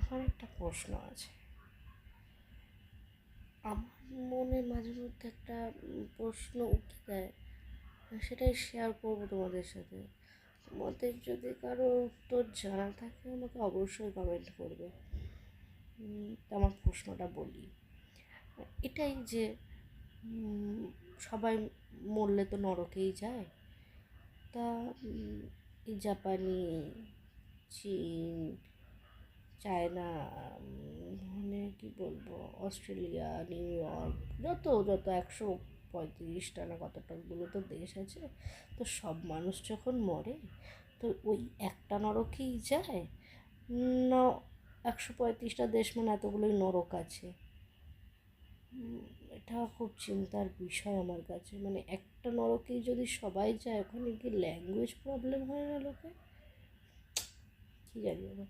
আমার একটা প্রশ্ন আছে। আমার মনে মাঝে মধ্যে একটা প্রশ্ন উঠে দেয়, সেটাই শেয়ার করবো তোমাদের সাথে। তোমাদের যদি কারো উত্তর জানা থাকে আমাকে অবশ্যই কমেন্ট করবে। আমার প্রশ্নটা বলি, এটাই যে সবাই মরলে তো নরকেই যায়। তা এই জাপানি, চীন, চায়না, মানে কী বলবো, অস্ট্রেলিয়া, নিউ ইয়র্ক, যত যত 135টা না কতটাগুলো তো দেশ আছে। তো সব মানুষ যখন মরে তো ওই একটা নরকেই যায় না? 135টা দেশ মানে এতগুলোই নরক আছে। এটা খুব চিন্তার বিষয় আমার কাছে। মানে একটা নরকেই যদি সবাই যায়, ওখানে কি ল্যাঙ্গুয়েজ প্রবলেম হয় না লোকে? কী জানি।